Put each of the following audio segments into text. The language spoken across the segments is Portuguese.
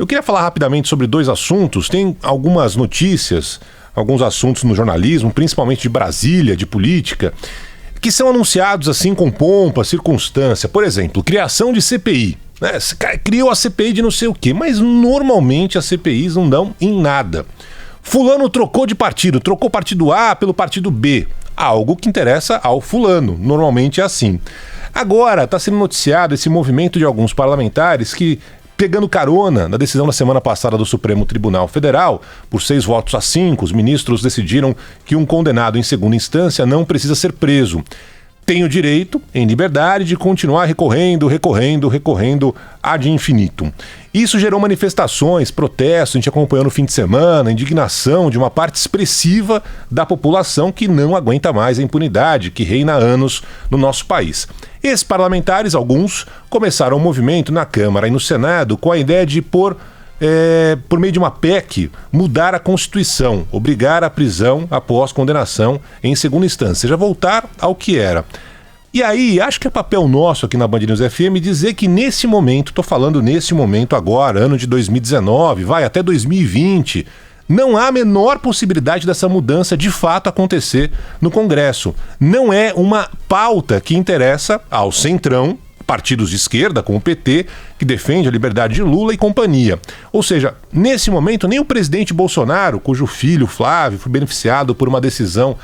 Eu queria falar rapidamente sobre dois assuntos. Tem algumas notícias, alguns assuntos no jornalismo, principalmente de Brasília, de política, que são anunciados assim com pompa, circunstância. Por exemplo, criação de CPI. Né? Criou a CPI de não sei o quê, mas normalmente as CPIs não dão em nada. Fulano trocou de partido, trocou o partido A pelo partido B. Algo que interessa ao fulano, normalmente é assim. Agora está sendo noticiado esse movimento de alguns parlamentares que, pegando carona na decisão da semana passada do Supremo Tribunal Federal, por 6-5, os ministros decidiram que um condenado em segunda instância não precisa ser preso. Tem o direito, em liberdade, de continuar recorrendo ad infinitum. Isso gerou manifestações, protestos, a gente acompanhou no fim de semana, indignação de uma parte expressiva da população que não aguenta mais a impunidade que reina há anos no nosso país. Esses parlamentares, alguns, começaram um movimento na Câmara e no Senado com a ideia de por meio de uma PEC, mudar a Constituição, obrigar a prisão após condenação em segunda instância, já voltar ao que era. E aí, acho que é papel nosso aqui na Band News FM dizer que nesse momento, estou falando nesse momento agora, ano de 2019, vai até 2020, não há a menor possibilidade dessa mudança de fato acontecer no Congresso. Não é uma pauta que interessa ao centrão, partidos de esquerda, como o PT, que defende a liberdade de Lula e companhia. Ou seja, nesse momento, nem o presidente Bolsonaro, cujo filho, Flávio, foi beneficiado por uma decisão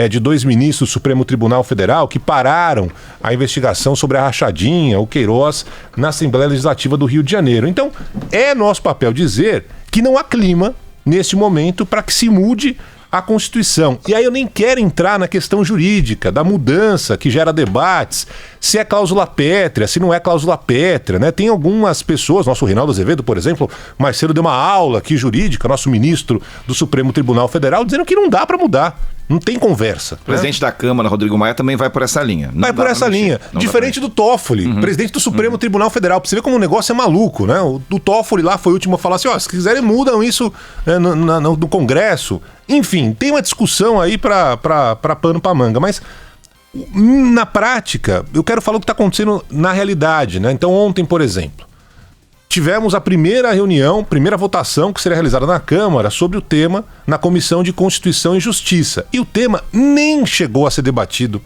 de 2 ministros do Supremo Tribunal Federal que pararam a investigação sobre a rachadinha, o Queiroz, na Assembleia Legislativa do Rio de Janeiro. Então, é nosso papel dizer que não há clima, neste momento, para que se mude a Constituição. E aí eu nem quero entrar na questão jurídica, da mudança que gera debates, se é cláusula pétrea, se não é cláusula pétrea, né? Tem algumas pessoas, nosso Reinaldo Azevedo, por exemplo, mais cedo deu uma aula aqui jurídica, nosso ministro do Supremo Tribunal Federal, dizendo que não dá para mudar. Não tem conversa. O presidente da Câmara, Rodrigo Maia, também vai por essa linha. Vai por essa linha. Diferente do Toffoli, presidente do Supremo Tribunal Federal. Pra você ver como o negócio é maluco, né? O Toffoli lá foi o último a falar assim, se quiserem mudam isso no Congresso. Enfim, tem uma discussão aí pra pano pra manga. Mas, na prática, eu quero falar o que está acontecendo na realidade, né? Então, ontem, por exemplo, tivemos a primeira reunião, primeira votação que será realizada na Câmara sobre o tema na Comissão de Constituição e Justiça. E o tema nem chegou a ser debatido.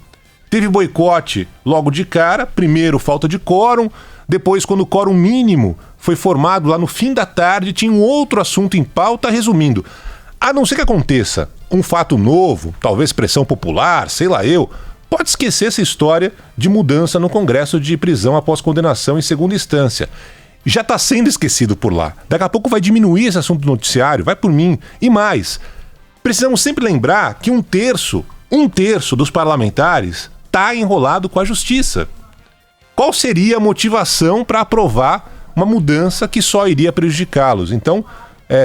Teve boicote logo de cara, primeiro falta de quórum, depois quando o quórum mínimo foi formado lá no fim da tarde, tinha um outro assunto em pauta, resumindo. A não ser que aconteça um fato novo, talvez pressão popular, sei lá eu, pode esquecer essa história de mudança no Congresso de prisão após condenação em segunda instância. Já está sendo esquecido por lá. Daqui a pouco vai diminuir esse assunto do noticiário, vai por mim. E mais, precisamos sempre lembrar que um terço dos parlamentares está enrolado com a justiça. Qual seria a motivação para aprovar uma mudança que só iria prejudicá-los? Então,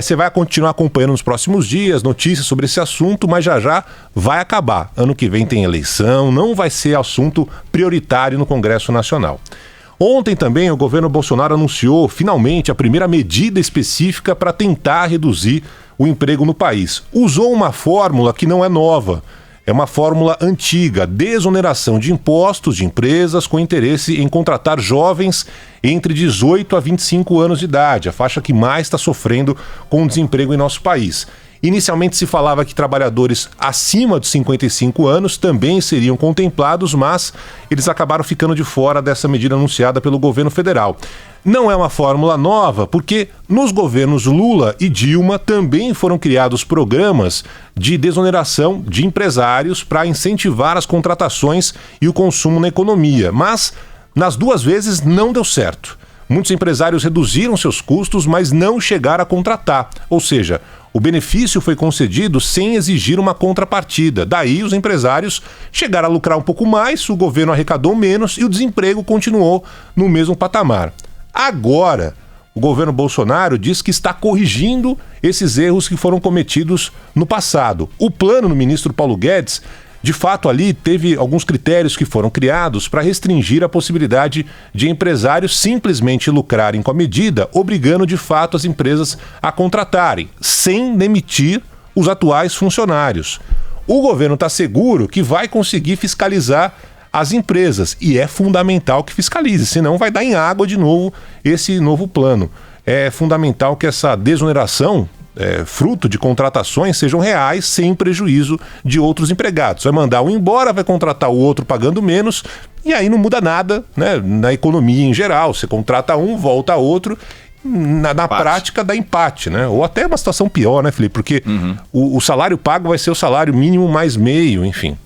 você vai continuar acompanhando nos próximos dias notícias sobre esse assunto, mas já vai acabar. Ano que vem tem eleição, não vai ser assunto prioritário no Congresso Nacional. Ontem também o governo Bolsonaro anunciou finalmente a primeira medida específica para tentar reduzir o emprego no país. Usou uma fórmula que não é nova, é uma fórmula antiga, desoneração de impostos de empresas com interesse em contratar jovens entre 18 a 25 anos de idade, a faixa que mais está sofrendo com o desemprego em nosso país. Inicialmente se falava que trabalhadores acima de 55 anos também seriam contemplados, mas eles acabaram ficando de fora dessa medida anunciada pelo governo federal. Não é uma fórmula nova, porque nos governos Lula e Dilma também foram criados programas de desoneração de empresários para incentivar as contratações e o consumo na economia, mas nas duas vezes não deu certo. Muitos empresários reduziram seus custos, mas não chegaram a contratar, ou seja, o benefício foi concedido sem exigir uma contrapartida. Daí os empresários chegaram a lucrar um pouco mais, o governo arrecadou menos e o desemprego continuou no mesmo patamar. Agora, o governo Bolsonaro diz que está corrigindo esses erros que foram cometidos no passado. O plano do ministro Paulo Guedes, de fato ali teve alguns critérios que foram criados para restringir a possibilidade de empresários simplesmente lucrarem com a medida, obrigando de fato as empresas a contratarem, sem demitir os atuais funcionários. O governo está seguro que vai conseguir fiscalizar as empresas e é fundamental que fiscalize, senão vai dar em água de novo esse novo plano. é fundamental que essa desoneração, fruto de contratações, sejam reais, sem prejuízo de outros empregados. Vai mandar um embora, vai contratar o outro pagando menos, e aí não muda nada, né, na economia em geral. Você contrata um, volta outro, na prática dá empate, né? Ou até uma situação pior, né, Felipe? Porque o salário pago vai ser o salário mínimo mais meio, enfim.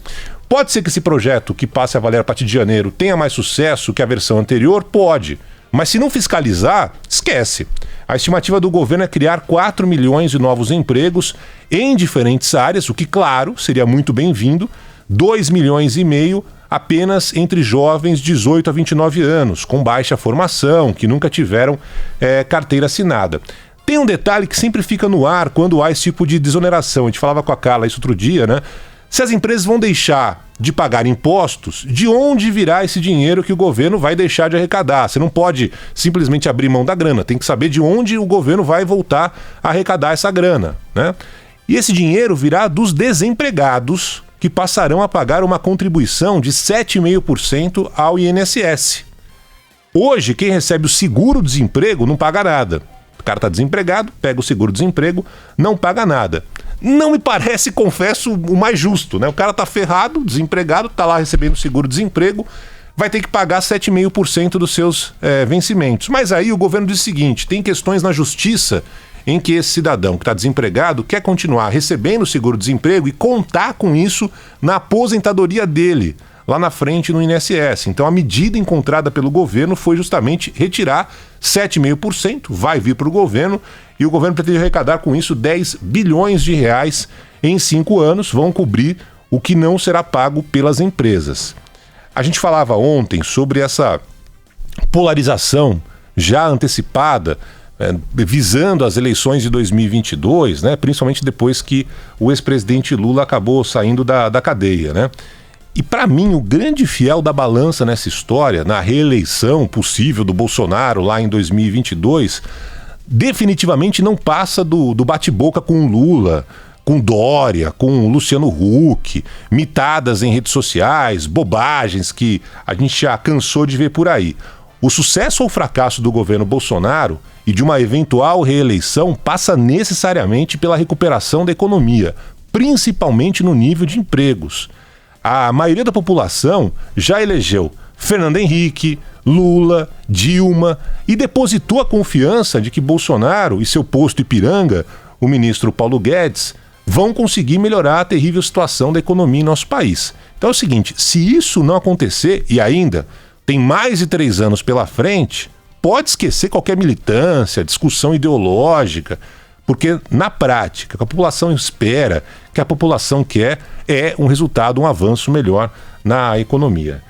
Pode ser que esse projeto, que passe a valer a partir de janeiro, tenha mais sucesso que a versão anterior? Pode. Mas se não fiscalizar, esquece. A estimativa do governo é criar 4 milhões de novos empregos em diferentes áreas, o que, claro, seria muito bem-vindo. 2 milhões e meio apenas entre jovens de 18 a 29 anos, com baixa formação, que nunca tiveram carteira assinada. Tem um detalhe que sempre fica no ar quando há esse tipo de desoneração. A gente falava com a Carla isso outro dia, né? Se as empresas vão deixar de pagar impostos, de onde virá esse dinheiro que o governo vai deixar de arrecadar? Você não pode simplesmente abrir mão da grana, tem que saber de onde o governo vai voltar a arrecadar essa grana, né? E esse dinheiro virá dos desempregados, que passarão a pagar uma contribuição de 7,5% ao INSS. Hoje, quem recebe o seguro-desemprego não paga nada. O cara está desempregado, pega o seguro-desemprego, não paga nada. Não me parece, confesso, o mais justo, né? O cara tá ferrado, desempregado, tá lá recebendo seguro-desemprego, vai ter que pagar 7,5% dos seus vencimentos. Mas aí o governo diz o seguinte: tem questões na justiça em que esse cidadão que está desempregado quer continuar recebendo seguro-desemprego e contar com isso na aposentadoria dele, lá na frente no INSS. Então a medida encontrada pelo governo foi justamente retirar 7,5%, vai vir para o governo, e o governo pretende arrecadar com isso 10 bilhões de reais em 5 anos, vão cobrir o que não será pago pelas empresas. A gente falava ontem sobre essa polarização já antecipada, visando as eleições de 2022, né? Principalmente depois que o ex-presidente Lula acabou saindo da cadeia, né? E para mim, o grande fiel da balança nessa história, na reeleição possível do Bolsonaro lá em 2022, definitivamente não passa do bate-boca com o Lula, com Dória, com o Luciano Huck, mitadas em redes sociais, bobagens que a gente já cansou de ver por aí. O sucesso ou fracasso do governo Bolsonaro e de uma eventual reeleição passa necessariamente pela recuperação da economia, principalmente no nível de empregos. A maioria da população já elegeu Fernando Henrique, Lula, Dilma e depositou a confiança de que Bolsonaro e seu posto Ipiranga, o ministro Paulo Guedes, vão conseguir melhorar a terrível situação da economia em nosso país. Então é o seguinte: se isso não acontecer, e ainda tem mais de 3 anos pela frente, pode esquecer qualquer militância, discussão ideológica, porque na prática, o que a população espera, o que a população quer, é um resultado, um avanço melhor na economia.